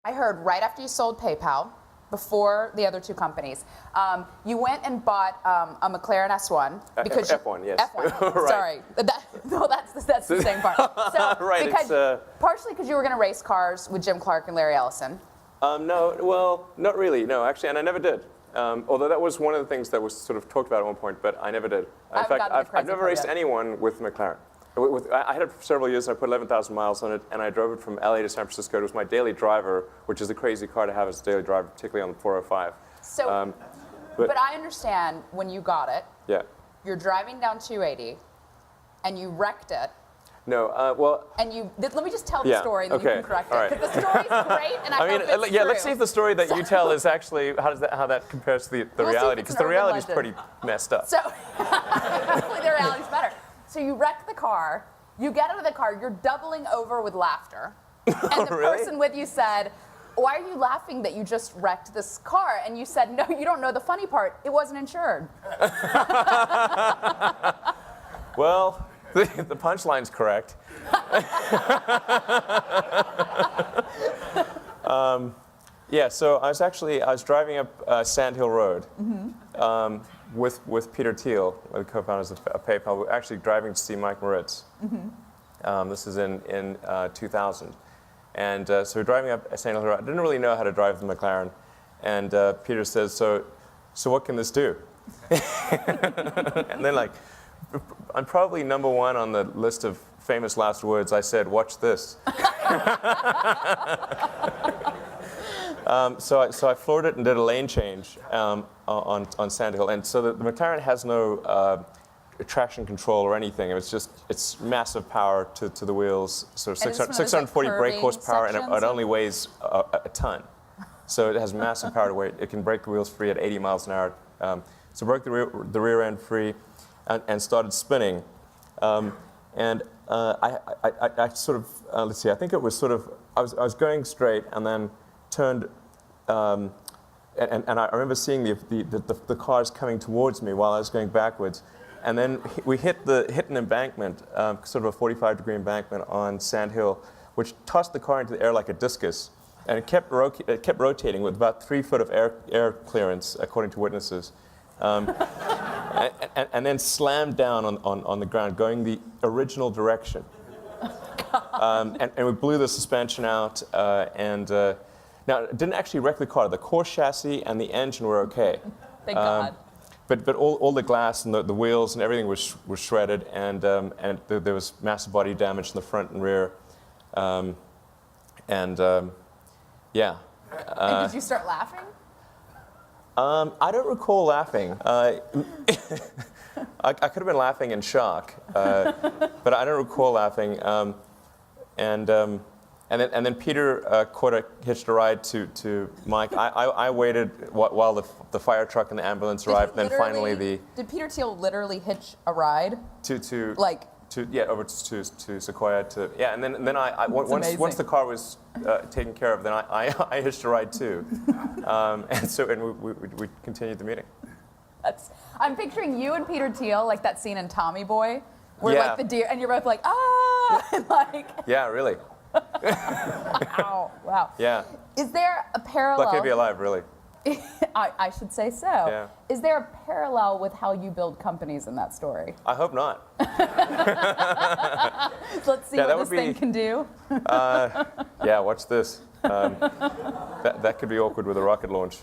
I heard right after you sold PayPal, before the other two companies, you went and bought a McClaren S1 because F1, yes. F1. Right. Sorry, no, that's the same part. So right, because, partially because you were going to race cars with Jim Clark and Larry Ellison. No, well, not really. No, actually, and I never did. Although that was one of the things that was sort of talked about at one point, but I never did. In fact, I've never raced anyone with McLaren. I had it for several years, and I put 11,000 miles on it, and I drove it from LA to San Francisco. It was my daily driver, which is a crazy car to have as a daily driver, particularly on the 405. So, but I understand when you got it, yeah, you're driving down 280, and you wrecked it. No, well... And let me just tell the story, and then you can correct it. Because the story's great, and I hope it's yeah, true. let's see if the story that you tell is actually, how that compares to the reality, because the reality is pretty messed up. So, hopefully the reality's better. So you wreck the car, you get out of the car, you're doubling over with laughter. And the person with you said, why are you laughing that you just wrecked this car? And you said, no, you don't know the funny part. It wasn't insured. Well, the punchline's correct. Yeah, so I was driving up Sand Hill Road with Peter Thiel, one of the co-founders of PayPal. We were actually driving to see Mike Moritz. This is in 2000. And so we're driving up Sand Hill Road. I didn't really know how to drive the McLaren. And Peter says, so what can this do? And then, like, I'm probably number one on the list of famous last words. I said, watch this. So I floored it and did a lane change on Sand Hill. And so the McLaren has no traction control or anything. It's massive power to the wheels, sort of 640 brake horsepower, and it only weighs a ton. So it has massive power to weight. It can brake the wheels free at 80 miles an hour. So broke the rear end free and started spinning. And I sort of, let's see, I think it was sort of, I was going straight and then turned, and I remember seeing the cars coming towards me while I was going backwards. And then we hit an embankment, sort of a 45-degree embankment on Sand Hill, which tossed the car into the air like a discus. And it kept rotating with about 3 foot of air clearance, according to witnesses. And then slammed down on the ground, going the original direction. And we blew the suspension out. Now, it didn't actually wreck the car. The core chassis and the engine were okay. Thank God. But all the glass and the wheels and everything was shredded, and there was massive body damage in the front and rear. Yeah. And did you start laughing? I don't recall laughing. I could have been laughing in shock, but I don't recall laughing. And then Peter hitched a ride to Mike. I waited while the fire truck and the ambulance arrived. Then finally Did Peter Thiel literally hitch a ride? Over to Sequoia and then once the car was taken care of, then I hitched a ride too, and we continued the meeting. I'm picturing you and Peter Thiel like that scene in Tommy Boy, where like the deer, and you're both like and like. Yeah, really. Wow. Wow. Yeah. Is there a parallel? Lucky to be alive, really. I should say so. Yeah. Is there a parallel with how you build companies in that story? I hope not. Let's see what this thing can do. Yeah, watch this. That could be awkward with a rocket launch.